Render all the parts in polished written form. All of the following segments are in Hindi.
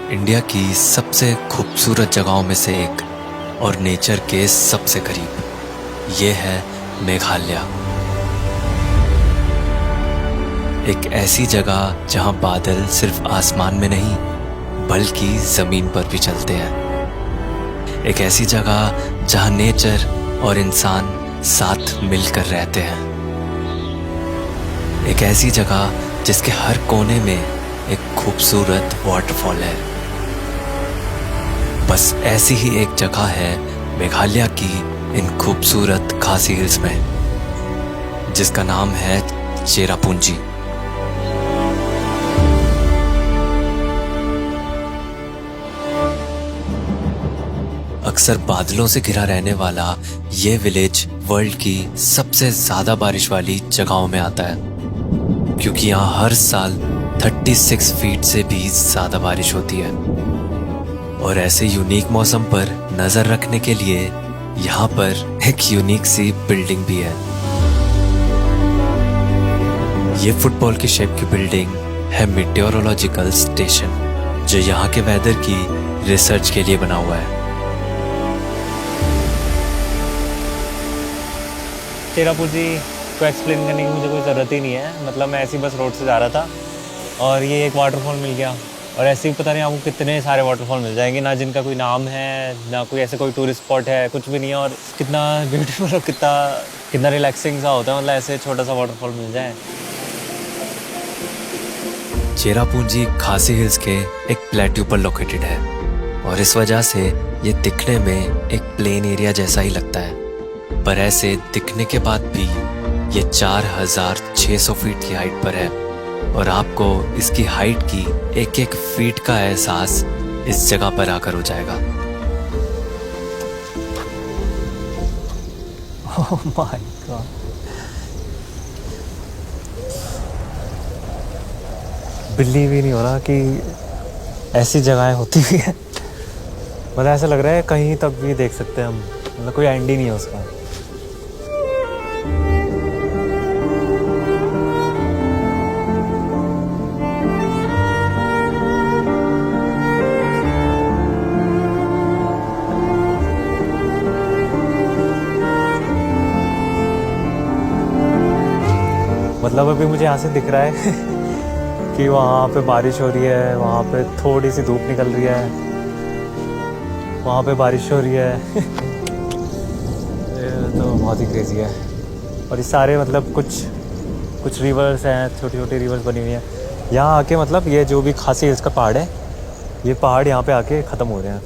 इंडिया की सबसे खूबसूरत जगहों में से एक और नेचर के सबसे करीब ये है मेघालय। एक ऐसी जगह जहां बादल सिर्फ आसमान में नहीं बल्कि जमीन पर भी चलते हैं। एक ऐसी जगह जहां नेचर और इंसान साथ मिलकर रहते हैं। एक ऐसी जगह जिसके हर कोने में एक खूबसूरत वाटरफॉल है। बस ऐसी ही एक जगह है मेघालय की इन खूबसूरत खासी हिल्स में, जिसका नाम है चेरापूंजी। अक्सर बादलों से घिरा रहने वाला ये विलेज वर्ल्ड की सबसे ज्यादा बारिश वाली जगहों में आता है, क्योंकि यहाँ हर साल 36 फीट से भी ज्यादा बारिश होती है। और ऐसे यूनिक मौसम पर नजर रखने के लिए यहाँ पर एक यूनिक सी बिल्डिंग भी है। ये फुटबॉल की शेप की बिल्डिंग है मीटियोरोलॉजिकल स्टेशन, जो यहाँ के वेदर की रिसर्च के लिए बना हुआ है। चेरापूंजी को एक्सप्लेन करने की मुझे कोई ज़रूरत ही नहीं है। मतलब मैं ऐसे ही बस रोड से जा रहा था और ये एक वाटरफॉल मिल गया। और ऐसे ही पता नहीं आपको कितने सारे वाटरफॉल मिल जाएंगे, ना जिनका कोई नाम है ना कोई ऐसे कोई टूरिस्ट स्पॉट है, कुछ भी नहीं है। और कितना ब्यूटीफुल और कितना रिलैक्सिंग सा होता है, मतलब ऐसे छोटा सा वाटरफॉल मिल जाए। चेरापूंजी खासी हिल्स के एक प्लेट्यू पर लोकेटेड है और इस वजह से ये दिखने में एक प्लेन एरिया जैसा ही लगता है। पर ऐसे दिखने के बाद भी ये 4600 फीट की हाइट पर है और आपको इसकी हाइट की एक एक फीट का एहसास इस जगह पर आकर हो जाएगा। ओह माय गॉड, बिलीव ही नहीं हो रहा कि ऐसी जगहें होती भी हैं। मतलब ऐसा लग रहा है कहीं तक भी देख सकते हैं हम, मतलब कोई एंड ही नहीं है उसका। मतलब अभी मुझे यहाँ से दिख रहा है कि वहाँ पे बारिश हो रही है, वहाँ पे थोड़ी सी धूप निकल रही है, वहाँ पे बारिश हो रही है। ये तो बहुत ही क्रेजी है। और ये सारे मतलब कुछ रिवर्स हैं, छोटी छोटी रिवर्स बनी हुई हैं यहाँ आके। मतलब ये जो भी खासी हिल्स का पहाड़ है, ये पहाड़ यहाँ पे आके ख़त्म हो रहे हैं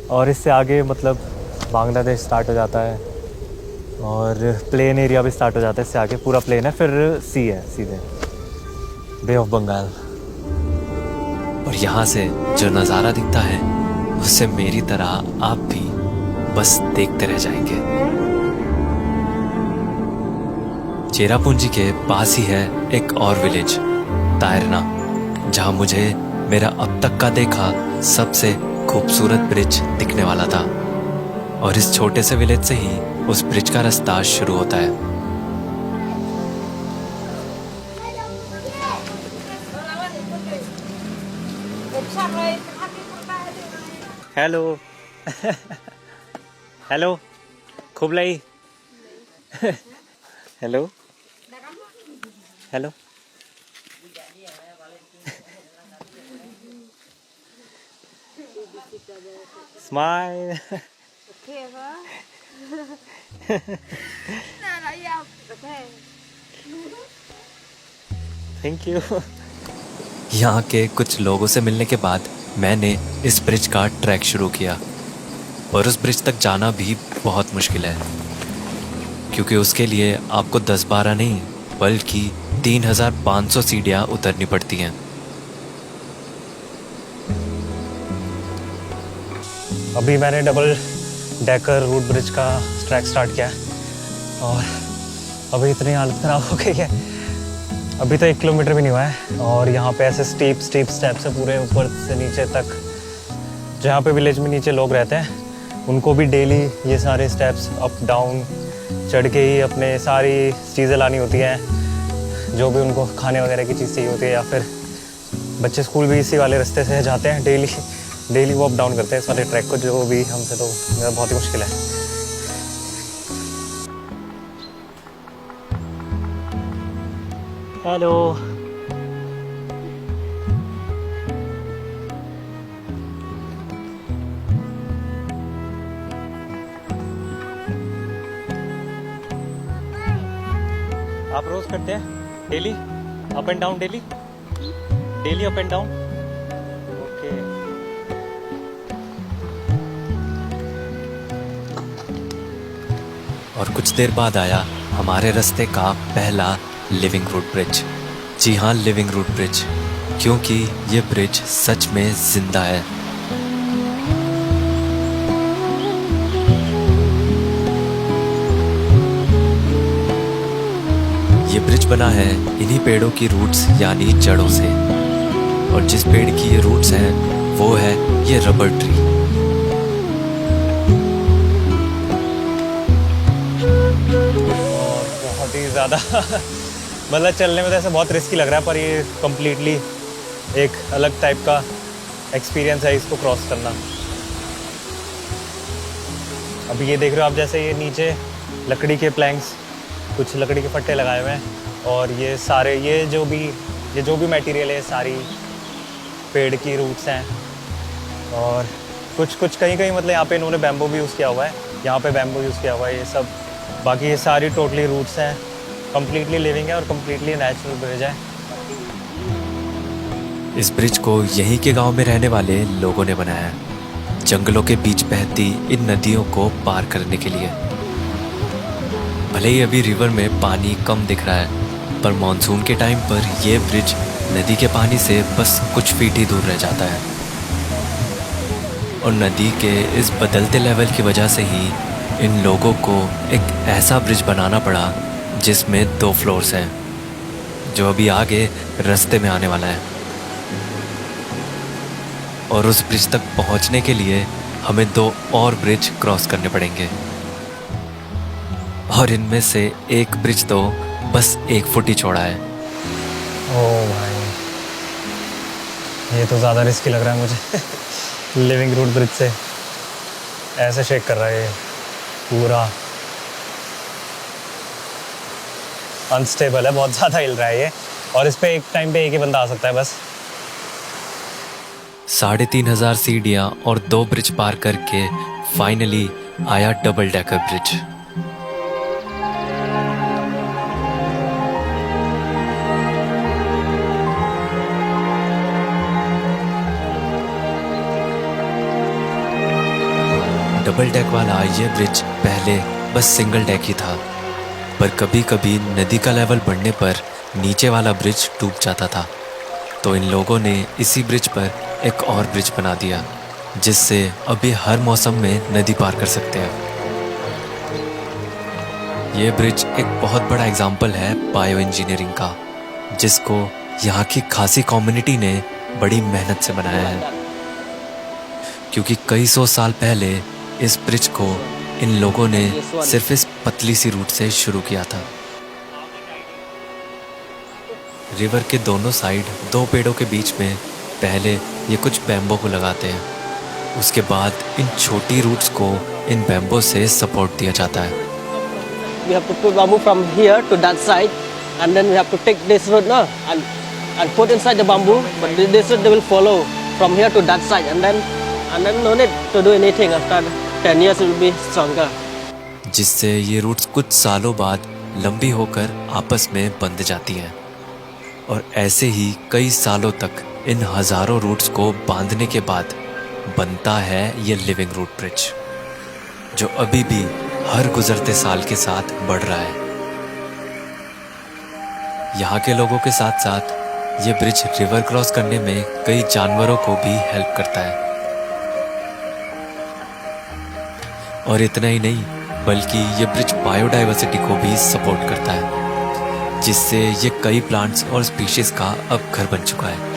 और इससे आगे मतलब बांग्लादेश स्टार्ट हो जाता है और प्लेन एरिया भी स्टार्ट हो जाता है। इससे आगे पूरा प्लेन है, फिर सी है सीधे, बे ऑफ बंगाल। और यहाँ से जो नज़ारा दिखता है उससे मेरी तरह आप भी बस देखते रह जाएंगे। चेरापूंजी के पास ही है एक और विलेज तायरना, जहाँ मुझे मेरा अब तक का देखा सबसे खूबसूरत ब्रिज दिखने वाला था। और इस छोटे से विलेज से ही उस ब्रिज का रास्ता शुरू होता है। Hello hello Kublai. Hello hello smile. Thank you. यहाँ के कुछ लोगों से मिलने के बाद मैंने इस ब्रिज का ट्रैक शुरू किया। और उस ब्रिज तक जाना भी बहुत मुश्किल है, क्योंकि उसके लिए आपको 10-12 नहीं बल्कि 3500 सीढ़ियाँ उतरनी पड़ती हैं। अभी मैंने डबल डेकर रूट ब्रिज का ट्रैक स्टार्ट किया है और अभी इतनी हालत ख़राब हो गई है। अभी तो 1 किलोमीटर भी नहीं हुआ है और यहाँ पे ऐसे स्टीप स्टेप्स है पूरे ऊपर से नीचे तक। जहाँ पे विलेज में नीचे लोग रहते हैं उनको भी डेली ये सारे स्टेप्स अप डाउन चढ़ के ही अपने सारी चीज़ें लानी होती हैं, जो भी उनको खाने वगैरह की चीज़ चाहिए होती है या फिर बच्चे स्कूल भी इसी वाले रास्ते से जाते हैं, डेली वो अप डाउन करते हैं इस वाले ट्रैक को, जो भी हमसे तो मेरा बहुत ही मुश्किल है। हेलो, आप रोज करते हैं daily up and down, daily up and down? Okay. और कुछ देर बाद आया हमारे रास्ते का पहला लिविंग रूट ब्रिज। जी हाँ, लिविंग रूट ब्रिज, क्योंकि ये ब्रिज सच में जिंदा है। ये ब्रिज बना है इन्हीं पेड़ों की रूट्स यानी जड़ों से, और जिस पेड़ की ये रूट्स हैं वो है ये रबर ट्री। और बहुत ही ज़्यादा मतलब चलने में तो ऐसे बहुत रिस्की लग रहा है, पर ये कम्प्लीटली एक अलग टाइप का एक्सपीरियंस है इसको क्रॉस करना। अभी ये देख रहे हो आप, जैसे ये नीचे लकड़ी के प्लैंक्स, कुछ लकड़ी के फट्टे लगाए हुए हैं, और ये सारे ये जो भी मटेरियल है सारी पेड़ की रूट्स हैं। और कुछ कहीं मतलब यहाँ पे इन्होंने बैम्बू भी यूज़ किया हुआ है, यहाँ पे बैम्बू यूज़ किया हुआ है, ये सब। बाकी ये सारी टोटली रूट्स हैं, कम्प्लीटली लिविंग है और कम्प्लीटली नेचुरल ब्रिज है। इस ब्रिज को यहीं के गांव में रहने वाले लोगों ने बनाया है, जंगलों के बीच बहती इन नदियों को पार करने के लिए। भले ही अभी रिवर में पानी कम दिख रहा है, पर मॉनसून के टाइम पर यह ब्रिज नदी के पानी से बस कुछ फीट ही दूर रह जाता है। और नदी के इस बदलते लेवल की वजह से ही इन लोगों को एक ऐसा ब्रिज बनाना पड़ा जिसमें 2 फ्लोर्स हैं, जो अभी आगे रास्ते में आने वाला है। और उस ब्रिज तक पहुंचने के लिए हमें 2 और ब्रिज क्रॉस करने पड़ेंगे, और इनमें से एक ब्रिज तो बस 1 फुट ही चौड़ा है। ओह भाई, ये तो ज़्यादा रिस्की लग रहा है मुझे लिविंग रूट ब्रिज से ऐसे शेक कर रहा है, ये पूरा अनस्टेबल है, बहुत ज़्यादा हिल रहा है ये। और इस पे एक टाइम पे एक ही बंदा आ सकता है बस। 3500 सीढ़ियाँ और 2 ब्रिज पार करके फाइनली आया double decker bridge. Double deck वाला ये ब्रिज पहले बस सिंगल डेक ही था, पर कभी कभी नदी का लेवल बढ़ने पर नीचे वाला ब्रिज डूब जाता था, तो इन लोगों ने इसी ब्रिज पर एक और ब्रिज बना दिया, जिससे अभी हर मौसम में नदी पार कर सकते हैं। ये ब्रिज एक बहुत बड़ा एग्जाम्पल है बायो इंजीनियरिंग का, जिसको यहाँ की खासी कम्युनिटी ने बड़ी मेहनत से बनाया है, क्योंकि कई 100 साल पहले इस ब्रिज को इन लोगों ने सिर्फ इस पतली सी रूट से शुरू किया था। रिवर के दोनों साइड 2 पेड़ों के बीच में पहले ये कुछ बैम्बो को लगाते हैं, उसके बाद इन छोटी रूट्स को इन बैम्बो से सपोर्ट दिया जाता है। We have to put bamboo from here to that side, and then we have to take this road now and put inside the bamboo, but this road they will follow from here to that side, and then no need to do anything. After 10 years it will be stronger. जिससे ये रूट्स कुछ सालों बाद लंबी होकर आपस में बंध जाती हैं, और ऐसे ही कई सालों तक इन हजारों रूट्स को बांधने के बाद बनता है ये लिविंग रूट ब्रिज, जो अभी भी हर गुजरते साल के साथ बढ़ रहा है। यहाँ के लोगों के साथ साथ ये ब्रिज रिवर क्रॉस करने में कई जानवरों को भी हेल्प करता है। और इतना ही नहीं, बल्कि ये ब्रिज बायोडाइवर्सिटी को भी सपोर्ट करता है, जिससे ये कई प्लांट्स और स्पीशीज का अब घर बन चुका है।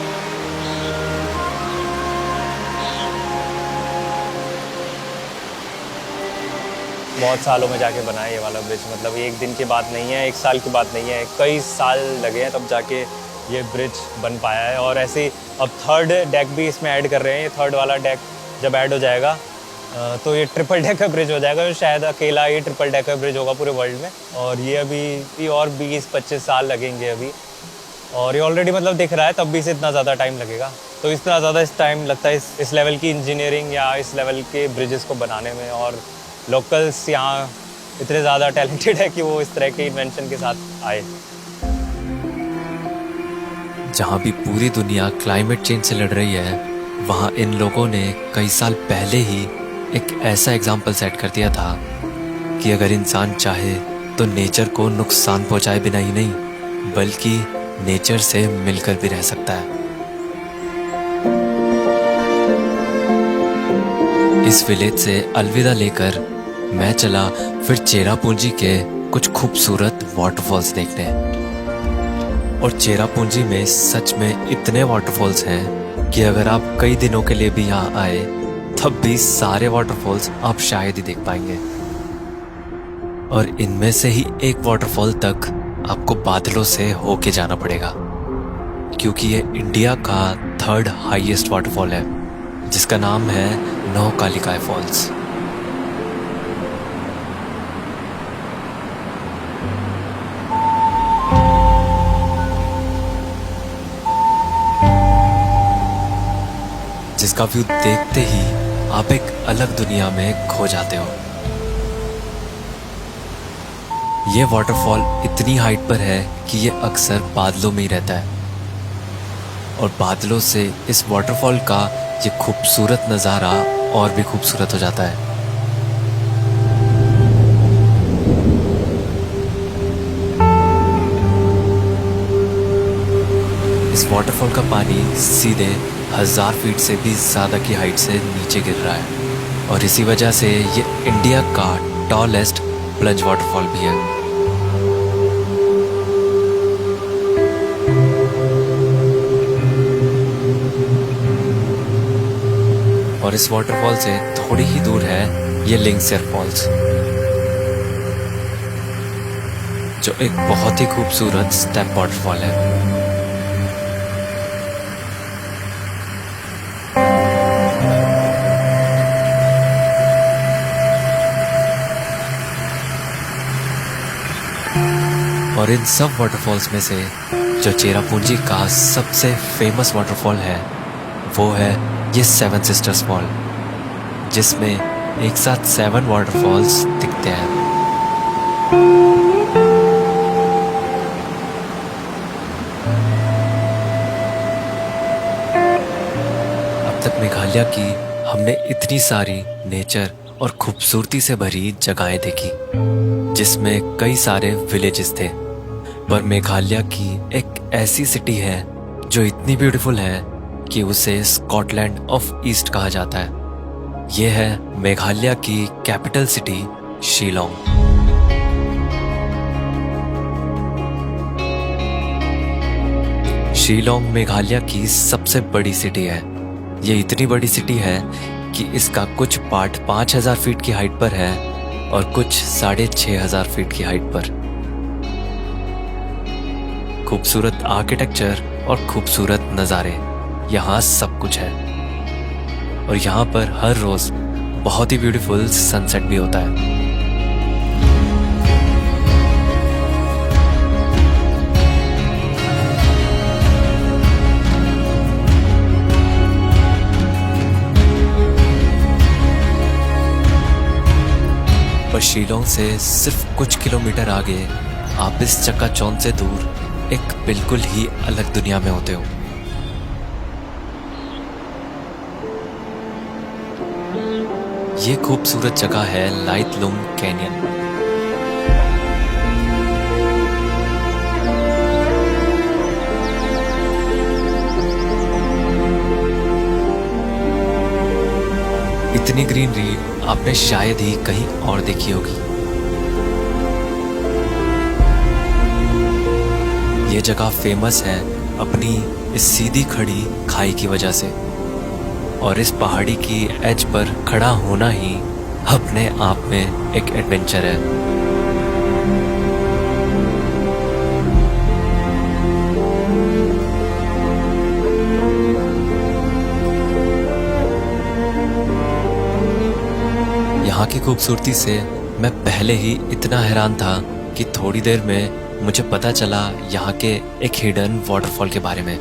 बहुत सालों में जाके बना है ये वाला ब्रिज, मतलब एक दिन की बात नहीं है, 1 साल की बात नहीं है, कई साल लगे हैं तब जाके ये ब्रिज बन पाया है। और ऐसे ही अब थर्ड डेक भी इसमें ऐड कर रहे हैं। ये थर्ड वाला डेक जब ऐड हो जाएगा तो ये ट्रिपल डेकर ब्रिज हो जाएगा, जो शायद अकेला ही ट्रिपल डेकर ब्रिज होगा पूरे वर्ल्ड में। और ये अभी और 20-25 साल लगेंगे अभी, और ये ऑलरेडी मतलब दिख रहा है, तब भी इसे इतना ज़्यादा टाइम लगेगा। तो इतना ज़्यादा टाइम लगता है इस लेवल की इंजीनियरिंग या इस लेवल के ब्रिजेस को बनाने में। और लोकल्स यहाँ इतने ज़्यादा टैलेंटेड है कि वो इस तरह के इन्वेंशन के साथ आए। जहाँ भी पूरी दुनिया क्लाइमेट चेंज से लड़ रही है, वहाँ इन लोगों ने कई साल पहले ही एक ऐसा एग्जाम्पल सेट कर दिया था कि अगर इंसान चाहे तो नेचर को नुकसान पहुँचाए बिना ही नहीं, बल्कि नेचर से मिलकर भी रह सकता है। इस विलेज से अलविदा लेकर मैं चला फिर चेरापूंजी के कुछ खूबसूरत वाटरफॉल्स देखने। और चेरापूंजी में सच में इतने वाटरफॉल्स हैं कि अगर आप कई दिनों के लिए भी यहाँ आए तब भी सारे वाटरफॉल्स आप शायद ही देख पाएंगे। और इनमें से ही एक वाटरफॉल तक आपको बादलों से होके जाना पड़ेगा, क्योंकि ये इंडिया का थर्ड हाईएस्ट वाटरफॉल है, जिसका नाम है नौकालिकाई फॉल्स। जिसका व्यू देखते ही आप एक अलग दुनिया में खो जाते हो। ये वाटरफॉल इतनी हाइट पर है कि ये अक्सर बादलों में ही रहता है, और बादलों से इस वाटरफॉल का ये खूबसूरत नज़ारा और भी खूबसूरत हो जाता है। इस वाटरफॉल का पानी सीधे 1000 फीट से भी ज़्यादा की हाइट से नीचे गिर रहा है, और इसी वजह से ये इंडिया का टॉलेस्ट प्लंज वाटरफॉल भी है। और इस वाटरफॉल से थोड़ी ही दूर है ये लिंगसेर फॉल्स, जो एक बहुत ही खूबसूरत स्टेप वाटरफॉल है। और इन सब वाटरफॉल्स में से जो चेरापूंजी का सबसे फेमस वाटरफॉल है वो है ये सेवन सिस्टर्स फॉल, जिसमें एक साथ 7 वाटरफॉल्स दिखते हैं। अब तक मेघालय की हमने इतनी सारी नेचर और खूबसूरती से भरी जगहें देखी, जिसमें कई सारे विलेजेस थे, पर मेघालय की एक ऐसी सिटी है जो इतनी ब्यूटीफुल है कि उसे स्कॉटलैंड ऑफ ईस्ट कहा जाता है। यह है मेघालय की कैपिटल सिटी शिलोंग। शिलोंग मेघालय की सबसे बड़ी सिटी है। ये इतनी बड़ी सिटी है कि इसका कुछ पार्ट 5000 फीट की हाइट पर है और कुछ 6500 फीट की हाइट पर। खूबसूरत आर्किटेक्चर और खूबसूरत नज़ारे, यहाँ सब कुछ है। और यहाँ पर हर रोज बहुत ही ब्यूटीफुल सनसेट भी होता है। पर शिलोंग से सिर्फ कुछ किलोमीटर आगे आप इस चकाचौंध से दूर एक बिल्कुल ही अलग दुनिया में होते हो। ये खूबसूरत जगह है लाइतलुम कैनियन। इतनी ग्रीनरी आपने शायद ही कहीं और देखी होगी। ये जगह फेमस है अपनी इस सीधी खड़ी खाई की वजह से, और इस पहाड़ी की एज पर खड़ा होना ही अपने आप में एक एडवेंचर है। यहाँ की खूबसूरती से मैं पहले ही इतना हैरान था कि थोड़ी देर में मुझे पता चला यहाँ के एक हिडन वाटरफॉल के बारे में।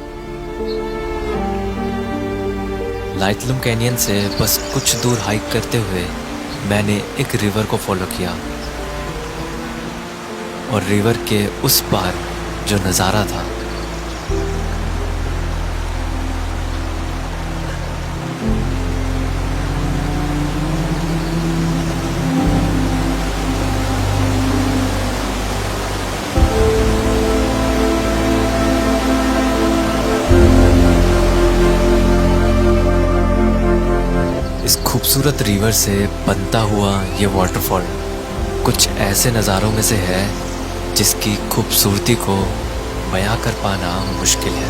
लाइटलूम कैनियन से बस कुछ दूर हाइक करते हुए मैंने एक रिवर को फॉलो किया और रिवर के उस पार जो नज़ारा था, इस खूबसूरत रिवर से बनता हुआ ये वाटरफॉल कुछ ऐसे नज़ारों में से है जिसकी खूबसूरती को बयां कर पाना मुश्किल है।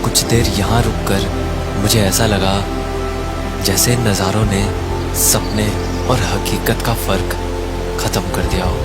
कुछ देर यहाँ रुककर मुझे ऐसा लगा जैसे इन नज़ारों ने सपने और हकीकत का फर्क खत्म कर दिया हो।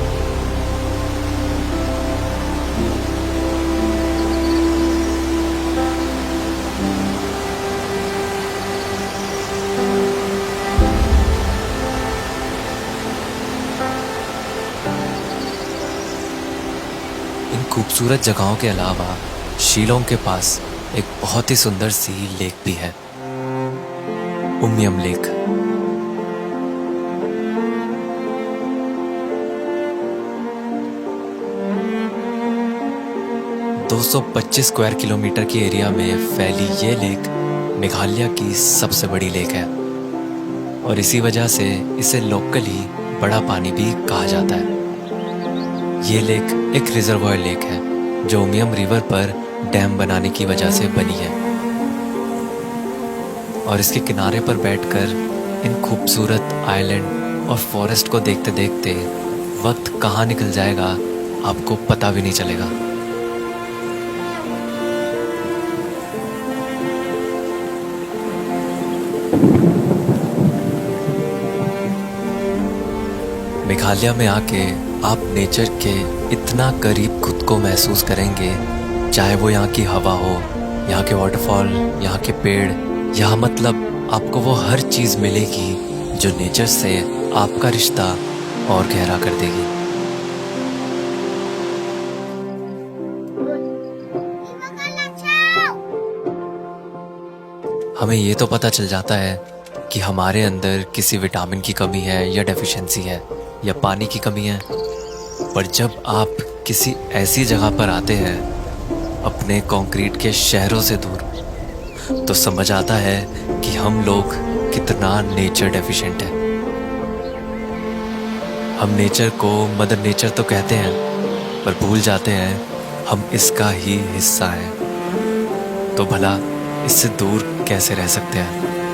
इन खूबसूरत जगहों के अलावा शिलोंग के पास एक बहुत ही सुंदर सी लेक भी है, उमियम लेक। ...225 स्क्वायर किलोमीटर की एरिया में फैली ये लेक मेघालय की सबसे बड़ी लेक है और इसी वजह से इसे लोकली बड़ा पानी भी कहा जाता है। ये लेक एक रिजर्वॉयर लेक है जो उमियम रिवर पर डैम बनाने की वजह से बनी है और इसके किनारे पर बैठकर इन खूबसूरत आइलैंड और फॉरेस्ट को देखते देखते वक्त कहाँ निकल जाएगा आपको पता भी नहीं चलेगा। मेघालय में आके आप नेचर के इतना करीब खुद को महसूस करेंगे, चाहे वो यहाँ की हवा हो, यहाँ के वाटरफॉल, यहाँ के पेड़, यहाँ मतलब आपको वो हर चीज़ मिलेगी जो नेचर से आपका रिश्ता और गहरा कर देगी। हमें ये तो पता चल जाता है कि हमारे अंदर किसी विटामिन की कमी है या डेफिशिएंसी है या पानी की कमी है, पर जब आप किसी ऐसी जगह पर आते हैं अपने कंक्रीट के शहरों से दूर, तो समझ आता है कि हम लोग कितना नेचर डेफिशिएंट है। हम नेचर को मदर नेचर तो कहते हैं, पर भूल जाते हैं हम इसका ही हिस्सा हैं। तो भला इससे दूर कैसे रह सकते हैं।